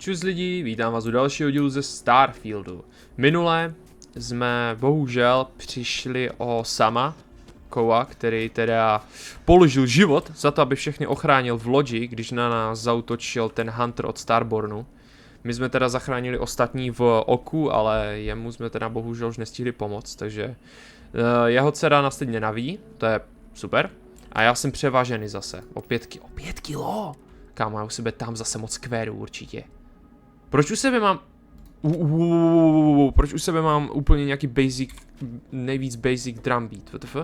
Čus lidi, vítám vás u dalšího dílu ze Starfieldu. Minule jsme bohužel přišli o Sama, Koa, který teda položil život za to, aby všechny ochránil v lodi, když na nás zaútočil ten Hunter od Starbornu. My jsme teda zachránili ostatní v oku, ale jemu jsme teda bohužel už nestihli pomoct, takže jeho dcera nás teď nenaví, to je super. A já jsem převážený zase, o 5 kilo. Kámo, já u sebe tam zase moc kvéru určitě. Proč u sebe mám... Proč u sebe mám úplně nějaký basic, nejvíc basic drum beat, WTF?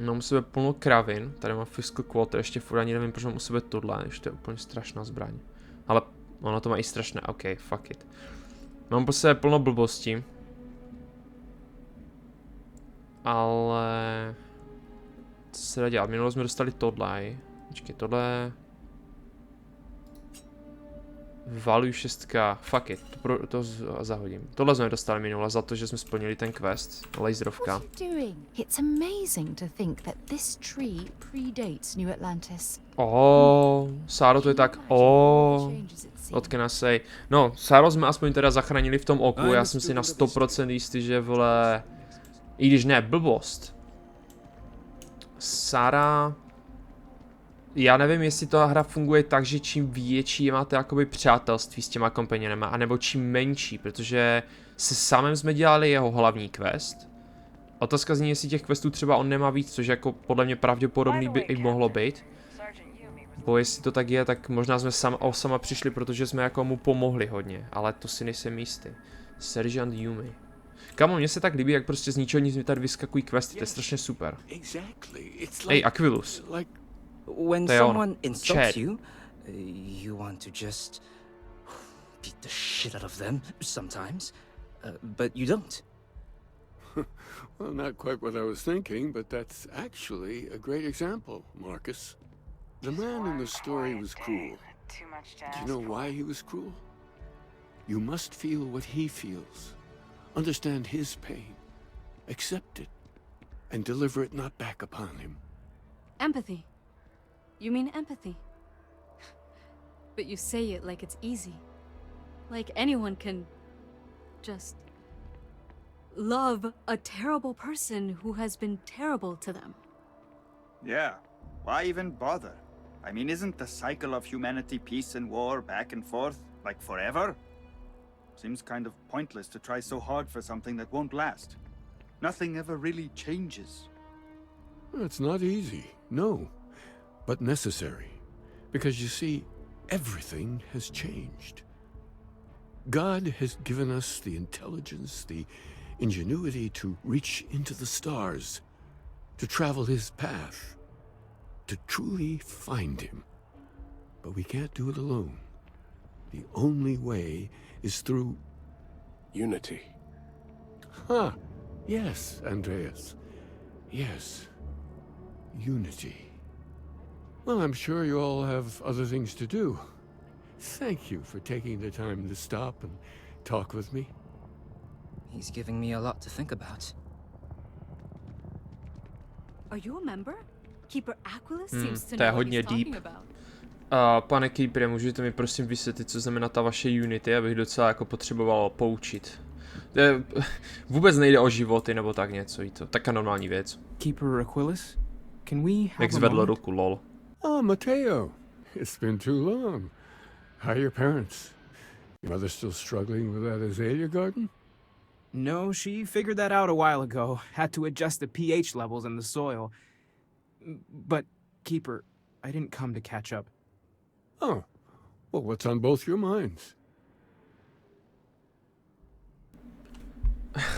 Mám u sebe plno kravin, tady mám fiscal quarter, ještě furt ani nevím, proč mám u sebe tohle, ještě je úplně strašná zbraň. Ale ono to má i strašné, ok, fuck it. Mám po sebe plno blbostí. Ale... Co se dá dělat? Minule jsme dostali tohle. Počkej, tohle... Value 6, fuck it, to zahodím. Tohle jsme dostali minule za to, že jsme splnili ten quest, laserovka. Sáro to je tak, what can I say? No, Sáro jsme aspoň teda zachránili v tom oku, já jsem si na 100% jistý, že vole... I když ne, blbost. Sára... Já nevím, jestli ta hra funguje tak, že čím větší máte jakoby přátelství s těma kompanionema, anebo čím menší, protože se samým jsme dělali jeho hlavní quest. Otázka zní, jestli těch questů třeba on nemá víc, což jako podle mě pravděpodobný by i mohlo být. Bo jestli to tak je, tak možná jsme sama přišli, protože jsme jako mu pomohli hodně, ale to si nejsem jistý. Sergeant Yumi. Kamo, mně se tak líbí, jak prostě z ničeho nic mi tady vyskakují questy, to je strašně super. Hej, Aquilus. When someone insults you, you want to just beat the shit out of them sometimes, but you don't. Well, not quite what I was thinking, but that's actually a great example, Marcus. The man in the story was cruel. Do you know why he was cruel? You must feel what he feels, understand his pain, accept it, and deliver it not back upon him. Empathy. You mean empathy? But you say it like it's easy. Like anyone can just love a terrible person who has been terrible to them. Yeah, why even bother? I mean, isn't the cycle of humanity peace and war back and forth, like forever? Seems kind of pointless to try so hard for something that won't last. Nothing ever really changes. It's not easy, no. But necessary, because you see, everything has changed. God has given us the intelligence, the ingenuity to reach into the stars, to travel his path, to truly find him. But we can't do it alone. The only way is through unity. Huh, yes, Andreas. Yes, unity. Well, I'm sure you all have other things to do. Thank you for taking the time to stop and talk with me. He's giving me a lot to think about. Are you a member? Keeper Aquilus seems to To je know what hodně he's talking deep. about. Pane Keepere, můžete mi prosím vysvětlit, co znamená ta vaše unity, abych docela jako potřeboval poučit. Vůbec nejde o životy nebo tak něco, je to taká normální věc. Keeper Aquilus, can we have Jak a zvedl moment? ruku, lol. Oh, Matteo, it's been too long. How are your parents? Your mother still struggling with that azalea garden? No, she figured that out a while ago. Had to adjust the pH levels in the soil. But, Keeper, I didn't come to catch up. Oh, well, what's on both your minds?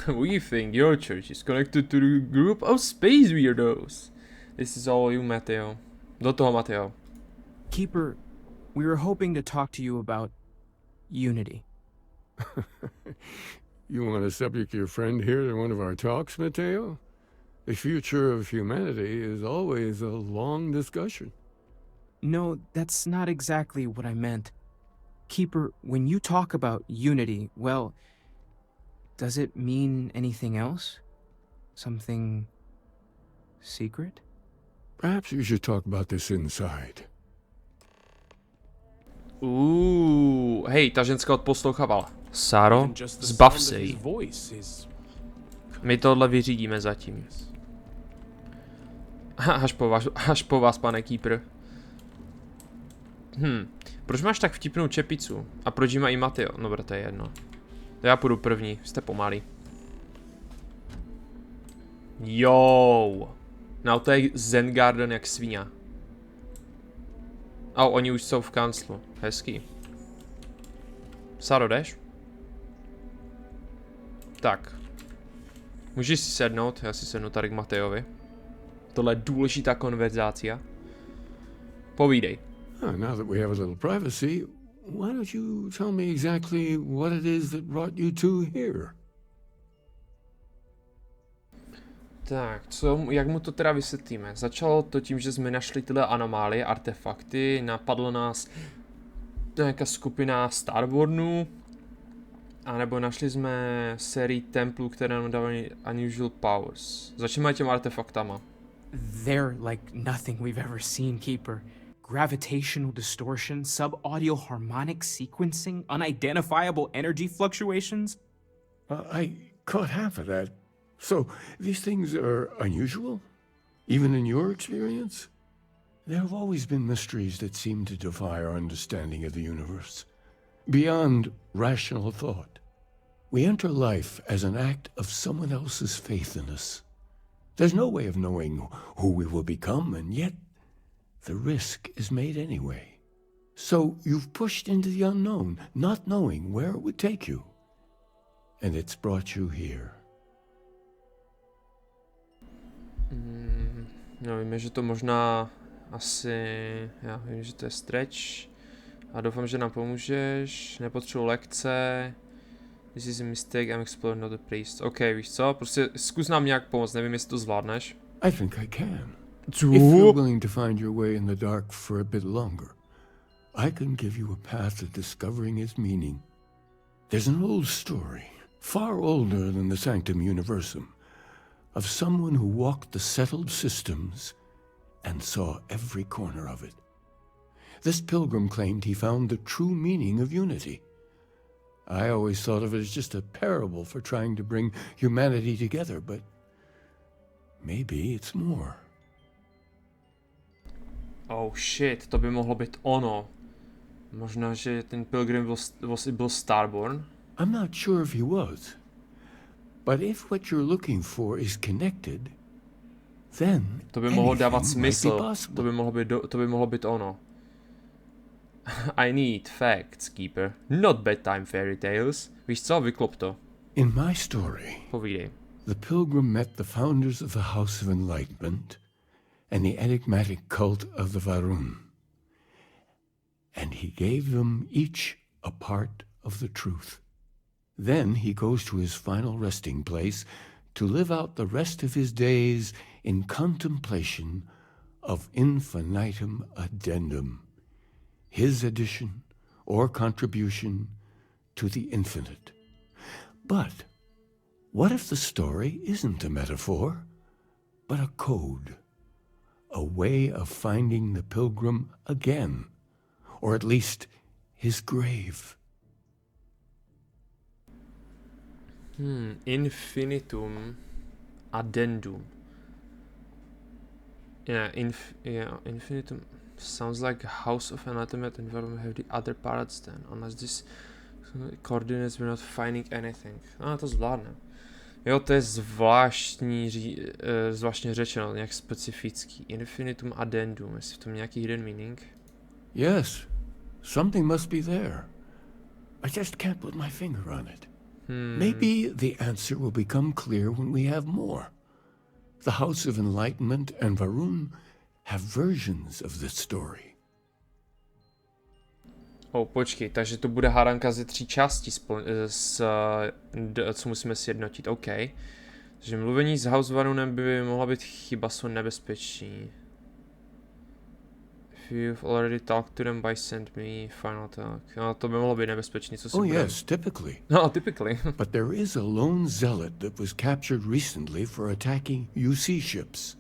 We think your church is connected to the group of space weirdos. This is all you, Matteo. Do toho, Matteo. Keeper, we were hoping to talk to you about unity. You want to subject your friend here to one of our talks, Matteo? The future of humanity is always a long discussion. No, that's not exactly what I meant. Keeper, when you talk about unity, well, does it mean anything else? Something secret? Perhaps you should talk about this inside. hej, ta ženská odposlouchávala. Saro, zbav se jí. My tohle vyřídíme zatím. Až po vás, pane Keeper. Proč máš tak vtipnou čepicu? A proč jí má i Mateo? No, to je jedno. Já půjdu první, jste pomalý. Jo. No, to je Zen Garden jak svíňa. A oni už jsou v kanclu. Hezký. Saro, jdeš? Tak. Můžeš si sednout, já si sednu tady k Mateovi. Tohle je důležitá konverzácia. Povídej. Now that we have a little privacy, why don't you tell me exactly what it is that brought you two here? Tak, jak mu to teda vysvětlíme? Začalo to tím, že jsme našli tyhle anomálie, artefakty, napadla nás nějaká skupina Starbornů, anebo našli jsme sérii templů, které nám dávají unusual powers. Začneme těm artefaktama. They're like nothing we've ever seen, Keeper. Gravitational distortion, sub-audio harmonic sequencing, unidentifiable energy fluctuations. I caught half of that. So, these things are unusual? Even in your experience? There have always been mysteries that seem to defy our understanding of the universe. Beyond rational thought. We enter life as an act of someone else's faith in us. There's no way of knowing who we will become, and yet the risk is made anyway. So you've pushed into the unknown, not knowing where it would take you. And it's brought you here. No, víme, že to možná asi... Já vím, že to je stretch. A doufám, že nám pomůžeš. Nepotřebuji lekce. This is a mistake, I'm exploring not a priest. OK, víš co? Prostě zkus nám nějak pomoct, nevím, jestli to zvládneš. I think I can. If you're willing to find your way in the dark for a bit longer, I can give you a path of discovering its meaning. There's an old story, far older than the Sanctum Universum, of someone who walked the settled systems and saw every corner of it. This pilgrim claimed he found the true meaning of unity. I always thought of it as just a parable for trying to bring humanity together, but maybe it's more. Oh shit, to by mohlo být ono. Možná, že ten pilgrim byl Starborn? I'm not sure if he was. But if what you're looking for is connected, then to by mohlo dávat anything might be smysl. possible. To by mohlo být ono. I need facts, Keeper. Not bedtime fairy tales. Víš co, vyklop to. In my story, Povídej. the pilgrim met the founders of the House of Enlightenment and the enigmatic cult of the Varun. And he gave them each a part of the truth. Then he goes to his final resting place to live out the rest of his days in contemplation of infinitum addendum, his addition or contribution to the infinite. But what if the story isn't a metaphor, but a code, a way of finding the pilgrim again, or at least his grave? Infinitum addendum. Yeah, infinitum sounds like House of Enlightenment and where we have the other parts then, unless this coordinates we're not finding anything. To zvládne. Jo, to je zvláštně řečeno, nějak specifický. Infinitum addendum, jestli v tom nějaký hidden meaning? Yes, something must be there. I just can't put my finger on it. Maybe the answer will become clear when we have more. The House of Enlightenment and Varun have versions of this story. Počkej, takže to bude hádanka ze 3 částí, co musíme sjednotit, OK. Takže mluvení s House Varunem by mohla být chyba, jsou nebezpečí. If you've already talked to them by send me final talk. No, to by mohlo být nebezpečný, co si bude. Yes, typically. No, typically. But there is a lone zealot that was captured recently for attacking UC ships.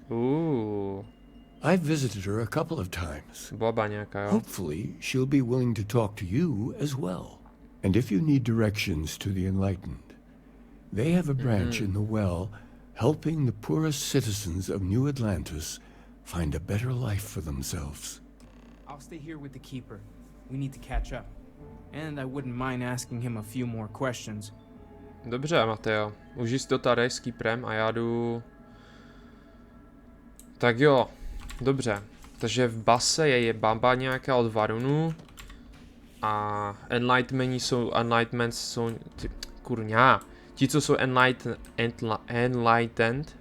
I've visited her a couple of times. Baba nějaká, jo. Hopefully, she'll be willing to talk to you as well. And if you need directions to the enlightened, they have a branch in the well helping the poorest citizens of New Atlantis find a better life for themselves. I'll stay here with the keeper. We need to catch up. And I wouldn't mind asking him a few more questions. Dobře, Mateo. Užij si to tady s keeperem a já jdu... Tak jo, dobře. Takže v base je bamba nějaká od Varunu. A enlightenment jsou... Kurňa. Ti, co jsou enlightenment?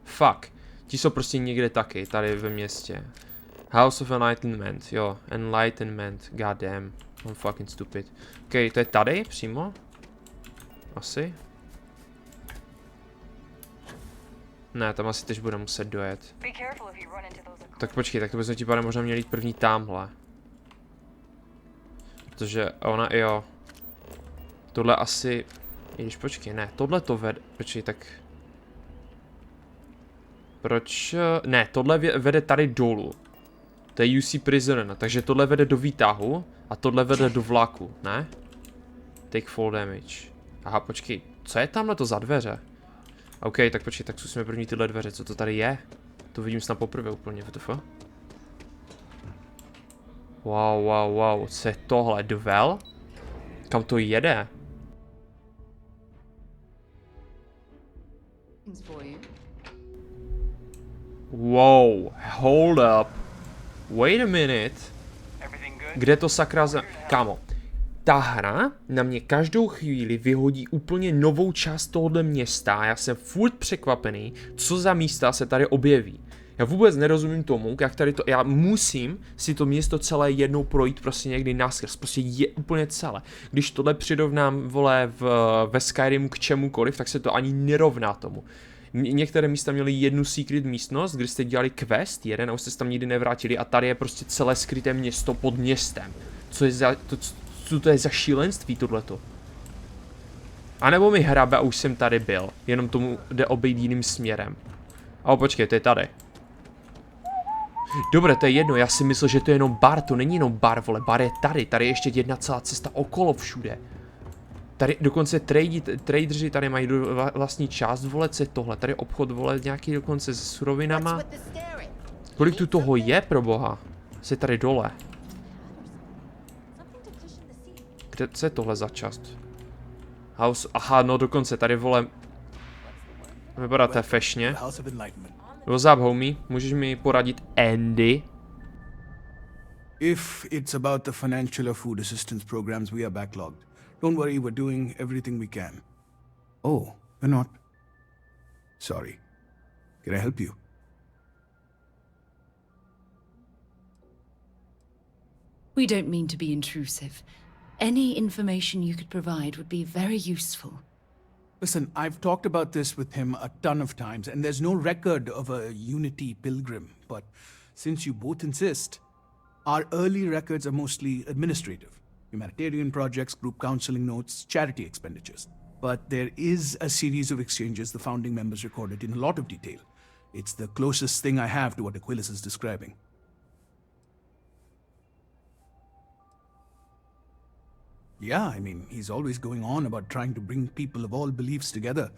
Fuck. Ti jsou prostě někde taky, tady ve městě. House of Enlightenment, jo. Enlightenment, goddamn. I'm fucking stupid. Ok, to je tady přímo? Asi? Ne, tam asi tež bude muset dojet. Tak počkej, tak to bychom ti pádem možná měli jít první tamhle. Protože ona, jo. Tohle asi... I když počkej, ne, tohle to vede... Počkej, tak... Proč... Ne, tohle vede tady dolů. To je UC Prisoner, takže tohle vede do výtahu a tohle vede do vlaku, ne? Take full damage. Aha, počkej, co je tamhle to za dveře? OK, tak počkej, tak zkusíme první tyhle dveře, co to tady je? To vidím snad poprvé úplně, WTF? Wow, co je tohle, duel? Kam to jede? Wow, hold up. Wait a minute. Kde to sakra Kámo, ta hra na mě každou chvíli vyhodí úplně novou část tohohle města a já jsem furt překvapený, co za místa se tady objeví. Já vůbec nerozumím tomu, jak tady to... Já musím si to město celé jednou projít prostě někdy naskrz, prostě je úplně celé. Když tohle přirovnám, vole, ve Skyrimu k čemukoliv, tak se to ani nerovná tomu. Některé místa měly jednu secret místnost, kde jste dělali quest, jeden a už jste se tam nikdy nevrátili a tady je prostě celé skryté město pod městem. Co je za... Co to je za šílenství tohleto? A nebo mi hrabe a už jsem tady byl, jenom tomu jde obejít jiným směrem. A počkej, to je tady. Dobré, to je jedno, já si myslel, že to je jenom bar, to není jenom bar, vole, bar je tady je ještě jedna celá cesta okolo všude. Tady dokonce tradeři tady mají vlastní část, vole, co je tohle, tady obchod, vole, nějaký dokonce se surovinama. Kolik tu toho je, pro boha? Co je tady dole? Kde, co je tohle za část? House, aha, no dokonce tady, vole. Vypadá to fešně. What's up, homie? Můžeš mi poradit Andy? If it's about the financial or food assistance programs, we are backlogged. Don't worry, we're doing everything we can. Oh, we're not. Sorry. Can I help you? We don't mean to be intrusive. Any information you could provide would be very useful. Listen, I've talked about this with him a ton of times, and there's no record of a Unity pilgrim. But since you both insist, our early records are mostly administrative. Humanitarian projects, group counseling notes, charity expenditures. But there is a series of exchanges the founding members recorded in a lot of detail. It's the closest thing I have to what Aquilus is describing. Yeah, I mean, he's always going on about trying to bring people of all beliefs together.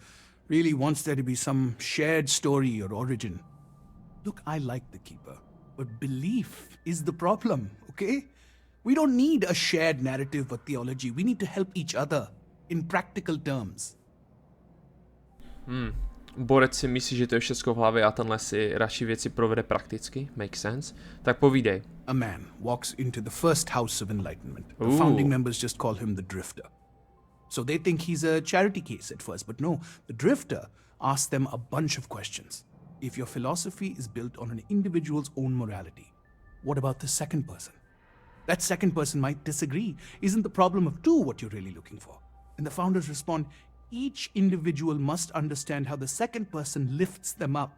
Really wants there to be some shared story or origin. Look, I like the Keeper, but belief is the problem, okay? We don't need a shared narrative or theology. We need to help each other in practical terms. Borec si myslí, že to je všechno v hlavě a tenhle si radši věci provede prakticky. Makes sense. Tak povídej. A man walks into the first house of enlightenment. The founding members just call him the Drifter. So they think he's a charity case at first, but no. The Drifter asks them a bunch of questions. If your philosophy is built on an individual's own morality, what about the second person? That second person might disagree. Isn't the problem of two what you're really looking for? And the founders respond, each individual must understand how the second person lifts them up.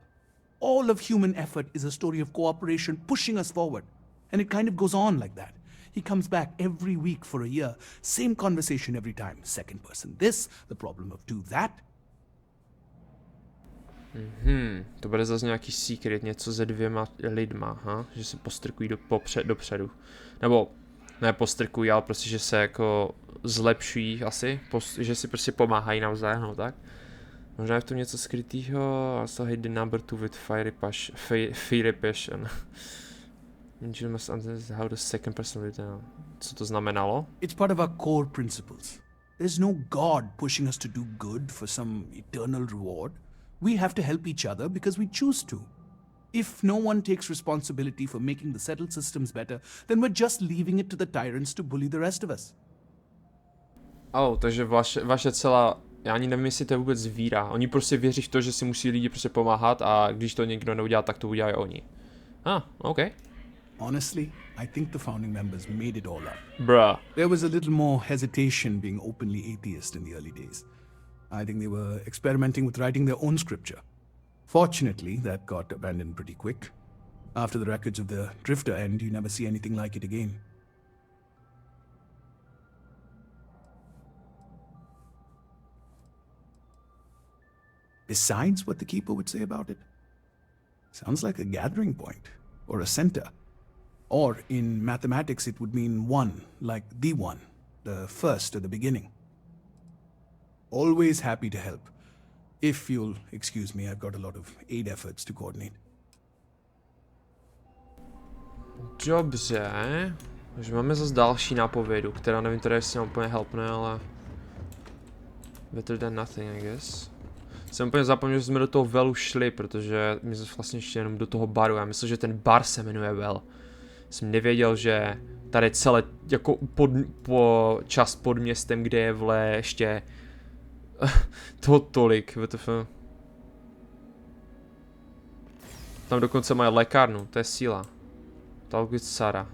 All of human effort is a story of cooperation pushing us forward. And it kind of goes on like that. He comes back every week for a year. Same conversation every time. Second person this, the problem of two that. To bude zase nějaký secret, něco se dvěma lidma, ha? Že se postrkují dopředu. Nebo ne postrkují, ale prostě, že se jako zlepšují asi, že si prostě pomáhají navzájem, no tak. Možná je v tom něco skrytýho, also hate the number two with fiery passion. Angel must understand how the second person lived. Co to znamenalo? It's part of our core principles. There's no God pushing us to do good for some eternal reward. We have to help each other because we choose to. If no one takes responsibility for making the settled systems better, then we're just leaving it to the tyrants to bully the rest of us. Takže vaše celá, já ani nevím, jestli to je vůbec víra. Oni prostě věří v to, že si musí lidi prostě pomáhat a když to někdo neudělá, tak to udělají oni. OK. Honestly, I think the founding members made it all up. Bruh. There was a little more hesitation being openly atheist in the early days. I think they were experimenting with writing their own scripture. Fortunately, that got abandoned pretty quick. After the records of the Drifter end, you never see anything like it again. Besides what the Keeper would say about it, sounds like a gathering point, or a center. Or in mathematics it would mean one, like the one, the first or the beginning. Always happy to help. If you'll excuse me, I've got a lot of aid efforts to coordinate. Dobře. Takže máme zase další nápovědu, která nevím teda, jestli nám úplně helpne, ale... Better than nothing, I guess. Jsem úplně zapomněl, že jsme do toho Velu šli, protože my jsme vlastně ještě jenom do toho baru. Já myslím, že ten bar se jmenuje Vel. Jsem nevěděl, že tady celé jako po část pod městem, kde je vle ještě toho tolik, WTF. Tam dokonce mají lékárnu, to je síla. Talk with Sara.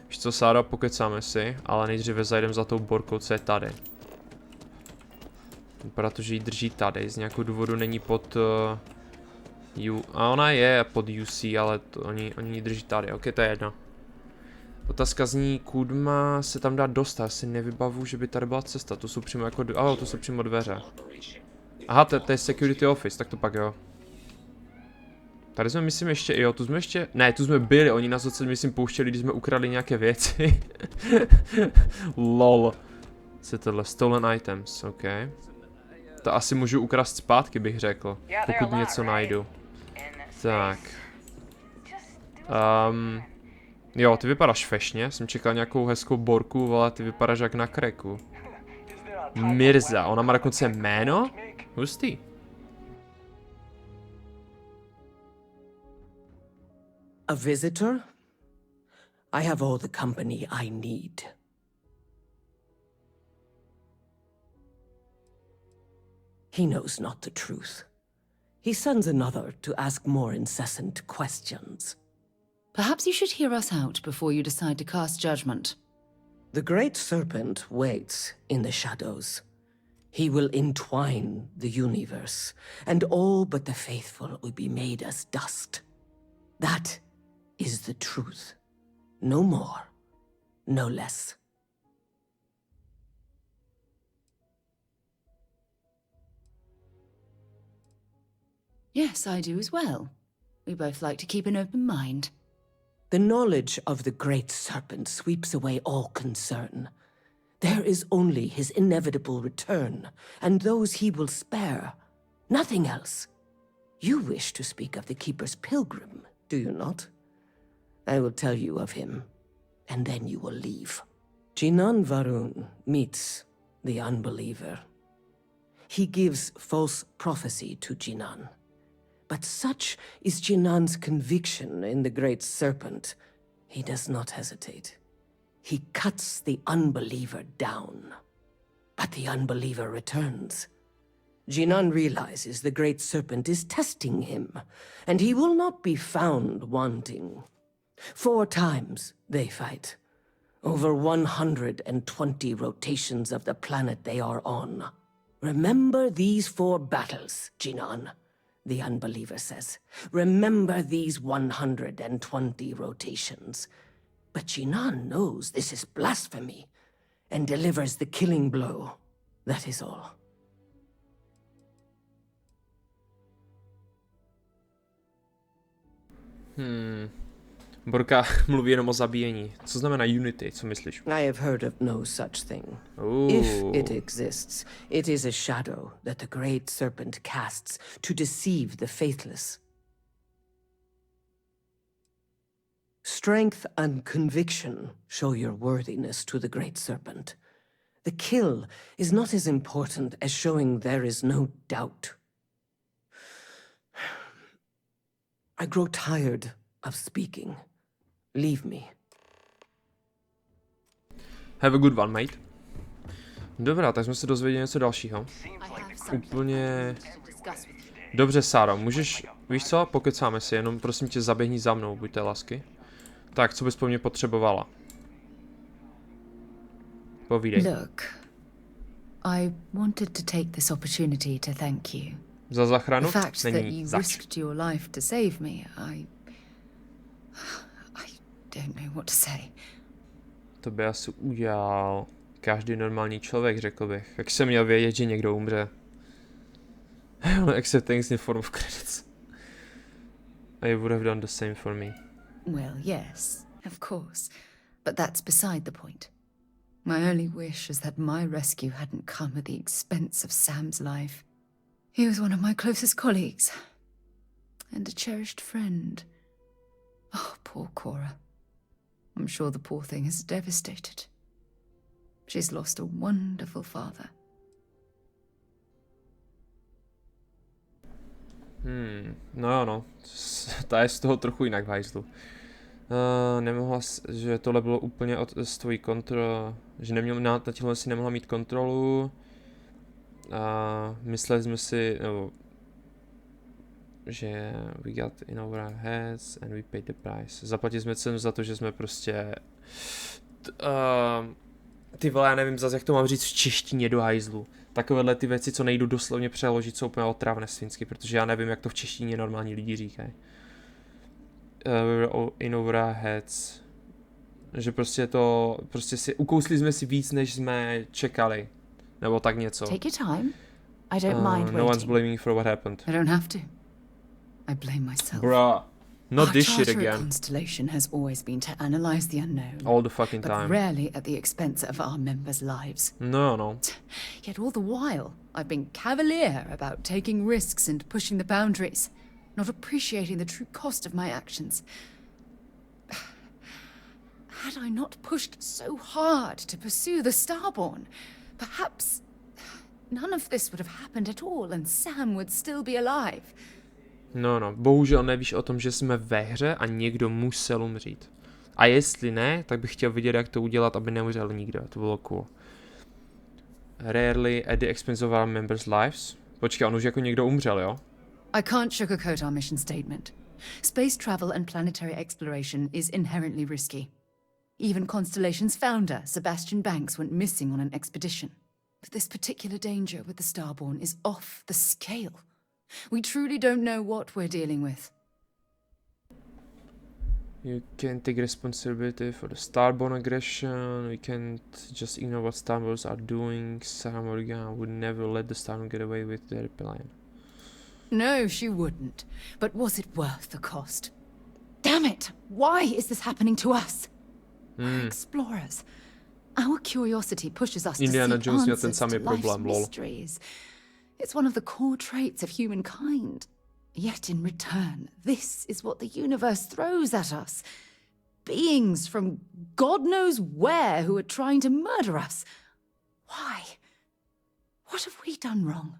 Víš co, Sara, pokecáme si, ale nejdříve zajdem za tou borkou, co je tady. Protože ji drží tady, z nějakého důvodu není pod a ona je pod UC, ale oni ji drží tady, ok, to je jedno. Otázka zní, kudma se tam dá dostat, já si nevybavu, že by tady byla cesta, to jsou přímo jako, to jsou přímo dveře. Aha, to je security office, tak to pak jo. Tady jsme myslím ještě, tu jsme ještě, ne, tu jsme byli, oni nás docela myslím pouštěli, když jsme ukradli nějaké věci. Lol. Co je tohle, stolen items, ok. To asi můžu ukrást zpátky, bych řekl, pokud něco najdu. Tak. Jo, ty vypadáš fešně, jsem čekal nějakou hezkou borku, ale ty vypadáš jak na kreku. Mirza, ona má dokonce jméno? Hustý. A visitor? I have all the company I need. He knows not the truth. He sends another to ask more incessant questions. Perhaps you should hear us out before you decide to cast judgment. The Great Serpent waits in the shadows. He will entwine the universe, and all but the faithful will be made as dust. That is the truth. No more, no less. Yes, I do as well. We both like to keep an open mind. The knowledge of the Great Serpent sweeps away all concern. There is only his inevitable return, and those he will spare. Nothing else. You wish to speak of the Keeper's pilgrim, do you not? I will tell you of him, and then you will leave. Jinan Varun meets the unbeliever. He gives false prophecy to Jinan. But such is Jinan's conviction in the Great Serpent, he does not hesitate. He cuts the unbeliever down. But the unbeliever returns. Jinan realizes the Great Serpent is testing him, and he will not be found wanting. 4 times they fight. Over 120 rotations of the planet they are on. Remember these 4 battles, Jinan. The unbeliever says, remember these 120 rotations. But Jinan knows this is blasphemy and delivers the killing blow. That is all. Borka mluví jenom o zabíjení. Co znamená unity? Co myslíš? I have heard of no such thing. If it exists, it is a shadow that the great serpent casts to deceive the faithless. Strength and conviction show your worthiness to the great serpent. The kill is not as important as showing there is no doubt. I grow tired of speaking. Leave me. Have a good one, mate. Dobrá, tak jsme se dozvěděli něco dalšího. Úplně... Dobře, Sáro, můžeš... Víš co? Pokecáme si, jenom prosím tě zaběhni za mnou, buďte lasky. Tak, co bys po mně potřebovala? Povídej. Look, I wanted to take this opportunity to thank you. Za záchranu? The fact that Není you zač. risked your life to save me, I don't know what to say. To by asi udělal každý normální člověk, řekl bych. Jak jsem měl vědět, že někdo umře. Accept things in form of credits. I would have done the same for me. Well, yes, of course. But that's beside the point. My only wish is that my rescue hadn't come at the expense of Sam's life. He was one of my closest colleagues. And a cherished friend. Oh, poor Cora. I'm sure the poor thing is devastated. She's lost a wonderful father. No jo, ta je z toho trochu jinak v hajzlu. Nemohla, že tohle bylo úplně z tvojí kontroly, že na tímhle si nemohla mít kontrolu. Mysleli jsme si, nebo, že we got in our heads and we paid the price. Zaplatili jsme cenu za to, že jsme prostě, ty vole, já nevím zase, jak to mám říct v češtině do hajzlu. Takovéhle ty věci, co nejdu doslovně přeložit, jsou úplně otravné svinsky, protože já nevím, jak to v češtině normální lidi říkají. In our heads. Že prostě si ukousli jsme si víc, než jsme čekali. Nebo tak něco. Take your time. I don't mind waiting. No one's blaming for what happened. I don't have to. I blame myself. Bruh. Not this shit Our charter at again. Constellation has always been to analyze the unknown. All the fucking but time. rarely at the expense of our members' lives. No. Yet all the while, I've been cavalier about taking risks and pushing the boundaries, not appreciating the true cost of my actions. Had I not pushed so hard to pursue the Starborn, perhaps none of this would have happened at all and Sam would still be alive. No, bohužel nevíš o tom, že jsme ve hře a někdo musel umřít. A jestli ne, tak bych chtěl vidět, jak to udělat, aby neumřel nikdo. To bylo cool. Rarely at the expense of our members' lives. Počkej, on už jako někdo umřel, jo? I can't sugarcoat our mission statement. Space travel and planetary exploration is inherently risky. Even Constellation's founder, Sebastian Banks, went missing on an expedition. But this particular danger with the Starborn is off the scale. We truly don't know what we're dealing with. You can take responsibility for the Starborn aggression. We can't just ignore what Starborns are doing. Sarah Morgan would never let the Starborn get away with their plan. No, she wouldn't. But was it worth the cost? Damn it! Why is this happening to us? We're explorers. Our curiosity pushes us Indiana to seek Jones měl ten answers samý to problém, life's lol. mysteries. It's one of the core traits of humankind. Yet in return, this is what the universe throws at us. Beings from God knows where who are trying to murder us. Why? What have we done wrong?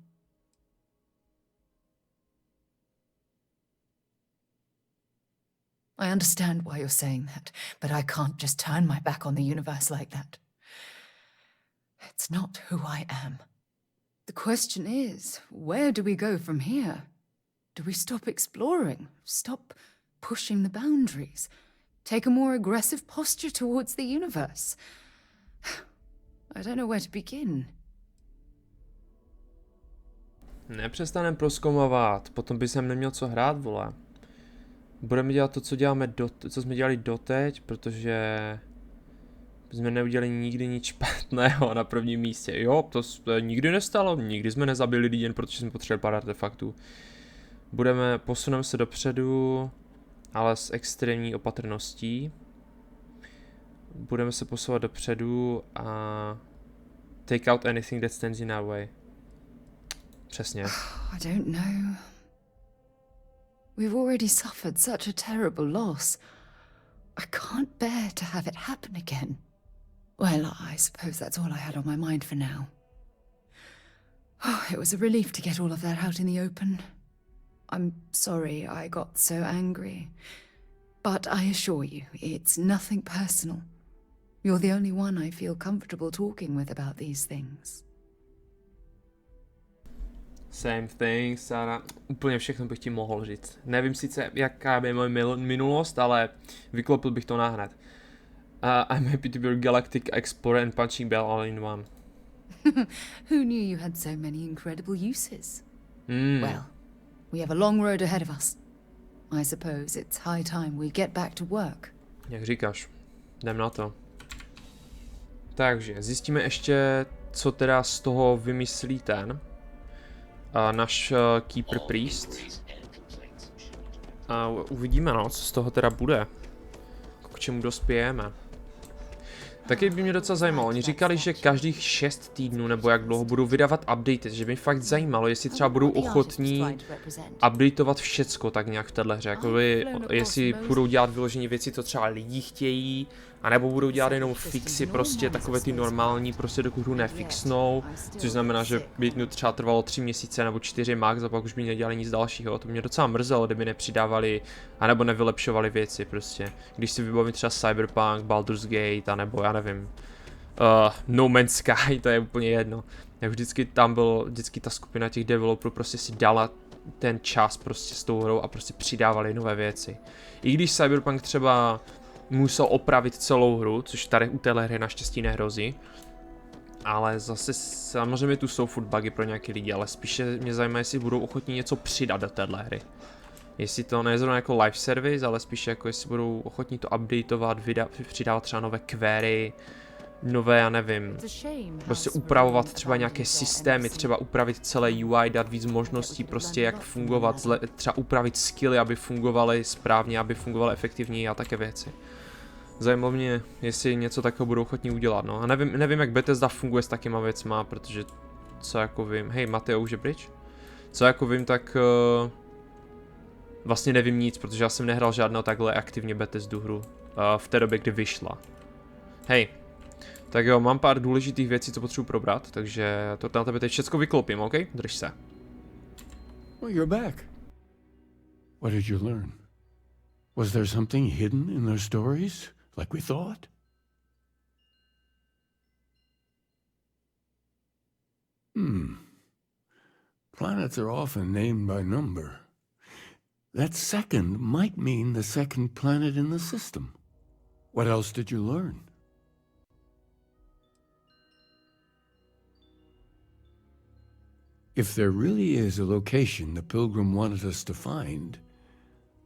I understand why you're saying that, but I can't just turn my back on the universe like that. It's not who I am. The question is, where do we go from here? Do we stop exploring? Stop pushing the boundaries? Take a more aggressive posture towards the universe? I don't know where to begin. Nepřestanem prozkoumovat, potom by jsem neměl co hrát, vole. Budeme dělat to, co jsme dělali doteď, protože jsme neudělali nikdy nic špatného na prvním místě. Jo, to nikdy nestalo, nikdy jsme nezabili lidi jen protože jsme potřebovali pár artefaktů. Posuneme se dopředu. ale s extrémní opatrností. Budeme se posouvat dopředu a take out anything that stands in our way. Přesně. I don't know. We've already suffered such a terrible loss. I can't bear to have it happen again. Well, I suppose that's all I had on my mind for now. Oh, it was a relief to get all of that out in the open. I'm sorry I got so angry. But I assure you, it's nothing personal. You're the only one I feel comfortable talking with about these things. Same thing, Sara. Úplně všechno bych ti mohl říct. Nevím sice, jaká je moje minulost, ale vyklopil bych to nahned. I'm happy to be your galactic explorer and punching bell all in one. Who knew you had so many incredible uses? Well, we have a long road ahead of us. I suppose it's high time we get back to work. Jak říkáš, jdem na to. Takže zjistíme ještě, co teda z toho vymyslí ten náš Keeper Priest. A uvidíme, no, co z toho teda bude. K čemu dospějeme. Taky by mě docela zajímalo, oni říkali, že každých 6 týdnů nebo jak dlouho budou vydávat updaty, že by mě fakt zajímalo, jestli třeba budou ochotní updateovat všecko tak nějak v téhle hře, jakoby, jestli budou dělat vyložení věci, co třeba lidi chtějí, anebo budou dělat jenom fixy, prostě takové ty normální, prostě dokud hru nefixnou, což znamená, že by to třeba trvalo 3 měsíce nebo 4 max a pak už by nedělali nic dalšího. To mě docela mrzelo, kdyby nepřidávali, anebo nevylepšovali věci prostě. Když si vybavím třeba Cyberpunk, Baldur's Gate, anebo já nevím, No Man's Sky, to je úplně jedno. Jak vždycky tam byl, vždycky ta skupina těch developerů prostě si dala ten čas prostě s tou hrou a prostě přidávali nové věci. I když Cyberpunk třeba musel opravit celou hru, což tady u téhle hry naštěstí nehrozí. Ale zase samozřejmě tu jsou furt bugy pro nějaké lidi, ale spíše mě zajímá, jestli budou ochotní něco přidat do téhle hry. Jestli to ne zrovna jako live service, ale spíše jako jestli budou ochotní to updateovat, přidávat třeba nové query, nové, já nevím, prostě upravovat třeba nějaké systémy, třeba upravit celé UI, dát víc možností prostě jak fungovat, třeba upravit skilly, aby fungovaly správně, aby fungovaly efektivněji a také věci. Zajímalo mě, jestli něco takového budou ochotní udělat, no. A nevím, jak Bethesda funguje s takýma věcma, protože co jako vím, hej, Mateo už je pryč? Co jako vím, tak vlastně nevím nic, protože já jsem nehrál žádnou takhle aktivně Bethesdu hru v té době, kdy vyšla. Hej, tak jo, mám pár důležitých věcí, co potřebuji probrat, takže to na tebe teď všechno vyklopím, OK? Drž se. Well, you're back. What did you learn? Was there something hidden in their stories, like we thought? Planets are often named by number. That second might mean the second planet in the system. What else did you learn? If there really is a location the Pilgrim wanted us to find,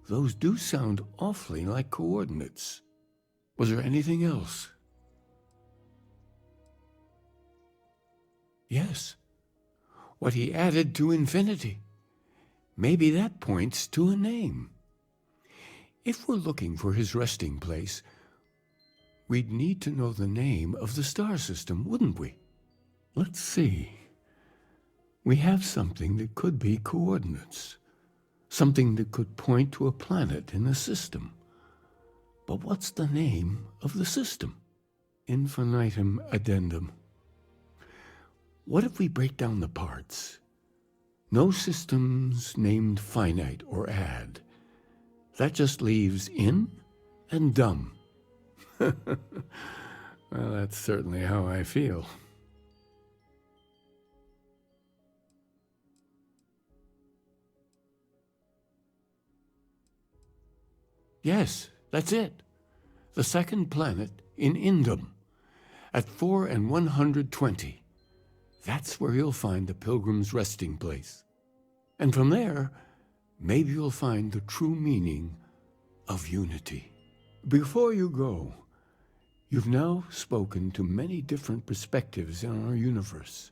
those do sound awfully like coordinates. Was there anything else? Yes. What he added to infinity. Maybe that points to a name. If we're looking for his resting place, we'd need to know the name of the star system, wouldn't we? Let's see. We have something that could be coordinates. Something that could point to a planet in the system. But what's the name of the system? Infinitum addendum. What if we break down the parts? No systems named finite or add. That just leaves in and dumb. Well, that's certainly how I feel. Yes, that's it. The second planet in Indum, at 4 and 120. That's where you'll find the Pilgrim's resting place. And from there, maybe you'll find the true meaning of unity. Before you go, you've now spoken to many different perspectives in our universe.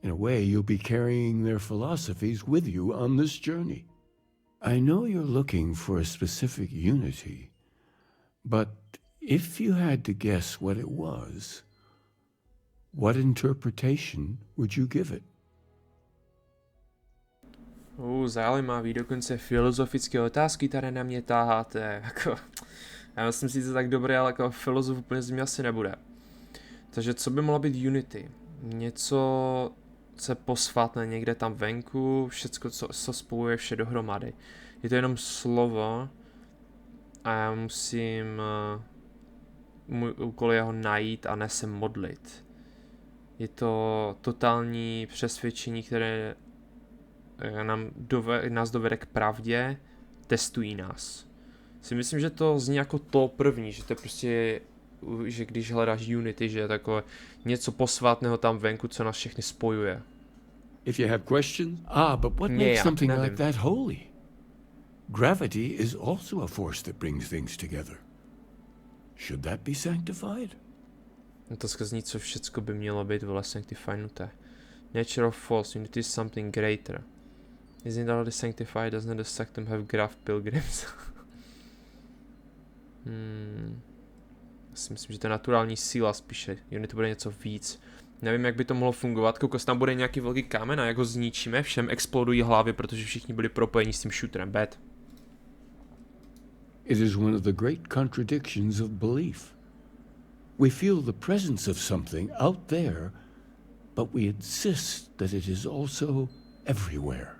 In a way, you'll be carrying their philosophies with you on this journey. I know you're looking for a specific unity, but if you had to guess what it was, what interpretation would you give it? Zajímavý, dokonce filozofické otázky tady na mě táháte, jako, já myslím si, že to tak dobré, ale jako filozof úplně z mě asi nebude. Takže co by mohlo být unity? Něco se posvátne někde tam venku, všecko, co spojuje vše dohromady. Je to jenom slovo a já musím, můj úkol je ho najít a ne se modlit. Je to totální přesvědčení, které nás dovede k pravdě, testují nás. Si myslím, že to zní jako to první, že to je prostě, že když hledáš unity, že je takové něco posvátného tam venku, co nás všechny spojuje. If you have questions, but what makes something like that holy? Gravity is also a force that brings things together. Should that be sanctified? To zní, co všecko by mělo být vlastně sanctifinuté. Natural force, unity is something greater. Isn't it already sanctified? Doesn't the sectum have graph pilgrims? Já si myslím, že to je naturální síla spíše. Unity bude něco víc. Nevím, jak by to mohlo fungovat. Koukos, tam bude nějaký velký kámen a jak ho zničíme, všem explodují hlavy, protože všichni byli propojeni s tím shooterem. Bad. It is one of the great contradictions of belief. We feel the presence of something out there, but we insist that it is also everywhere.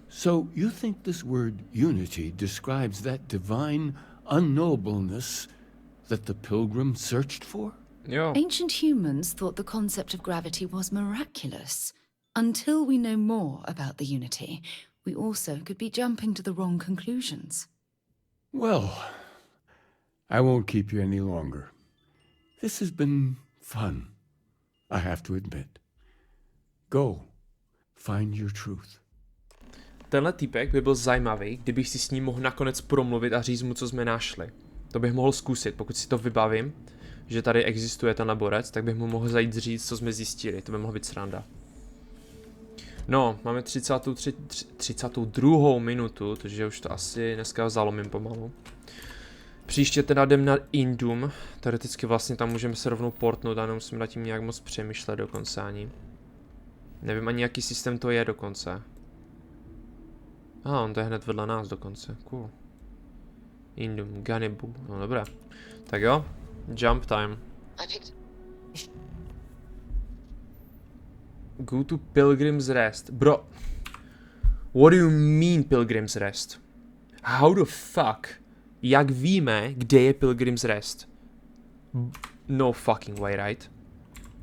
So you think this word unity describes that divine unknowableness that the pilgrim searched for? Jo. Ancient humans thought the concept of gravity was miraculous. Until we know more about the unity, we also could be jumping to the wrong conclusions. Well, I won't keep you any longer. This has been fun, I have to admit. Go, find your truth. Tenhle týpek by byl zajímavý, kdybych si s ním mohl nakonec promluvit a říct mu, co jsme našli. To bych mohl zkusit, pokud si to vybavím, že tady existuje ten laborec, tak bych mu mohl zajít říct, co jsme zjistili. To by mohlo být sranda. No, máme 32. minutu, takže už to asi dneska zalomím pomalu. Příště teda jdem na Indum. Teoreticky vlastně tam můžeme se rovnou portnout a nemusím nad tím nějak moc přemýšlet dokonce ani. Nevím ani jaký systém to je dokonce. On to je hned vedle nás dokonce, cool. Indum, Ganibu, no dobré. Tak jo, jump time. Go to Pilgrim's Rest. Bro, what do you mean Pilgrim's Rest? How the fuck? Jak víme, kde je Pilgrim's Rest? No fucking way, right?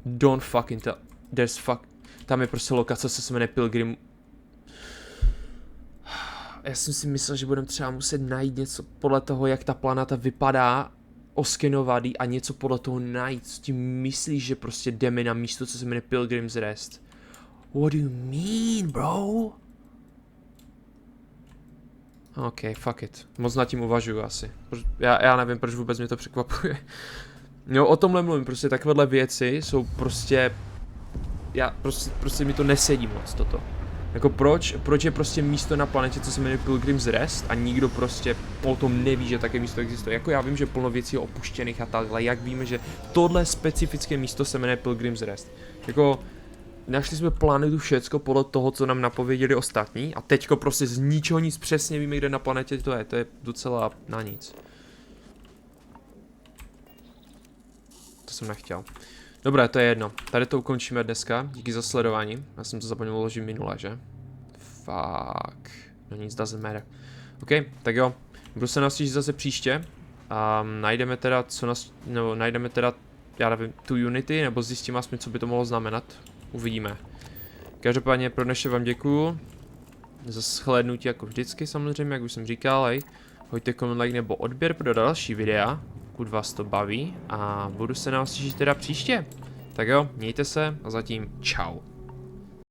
Don't fucking tell. There's tam je prostě lokace, co se jmenuje Pilgrim. Já jsem si myslel, že budeme třeba muset najít něco podle toho, jak ta planeta vypadá, oskenovat a něco podle toho najít. Co tím myslíš, že prostě jdeme na místo, co se jmenuje Pilgrim's Rest? What do you mean, bro? OK, fuck it. Moc nad tím uvažuju asi. Já nevím, proč vůbec mě to překvapuje. Jo, o tomhle mluvím, prostě takovéhle věci jsou prostě... prostě mi to nesedí moc, toto. Jako proč je prostě místo na planetě, co se jmenuje Pilgrim's Rest a nikdo prostě o tom neví, že také místo existuje. Jako já vím, že plno věcí je opuštěných a takhle, jak víme, že tohle specifické místo se jmenuje Pilgrim's Rest. Jako našli jsme planetu všecko podle toho, co nám napověděli ostatní a teďko prostě z ničeho nic přesně víme, kde na planetě to je docela na nic. To jsem nechtěl. Dobré, to je jedno. Tady to ukončíme dneska. Díky za sledování. Já jsem to zapomněl uložit minule, že? Fuck. No nic, doesn't matter. OK, tak jo. Budu se nás těšit zase příště. A najdeme teda, najdeme teda, já nevím, tu Unity, nebo zjistíme aspoň, co by to mohlo znamenat. Uvidíme. Každopádně pro dnešek vám děkuju. Za shlédnutí jako vždycky samozřejmě, jak už jsem říkal, hoďte koment, like nebo odběr pro další videa, pokud vás to baví a budu se na vás těšit teda příště. Tak jo, mějte se a zatím čau.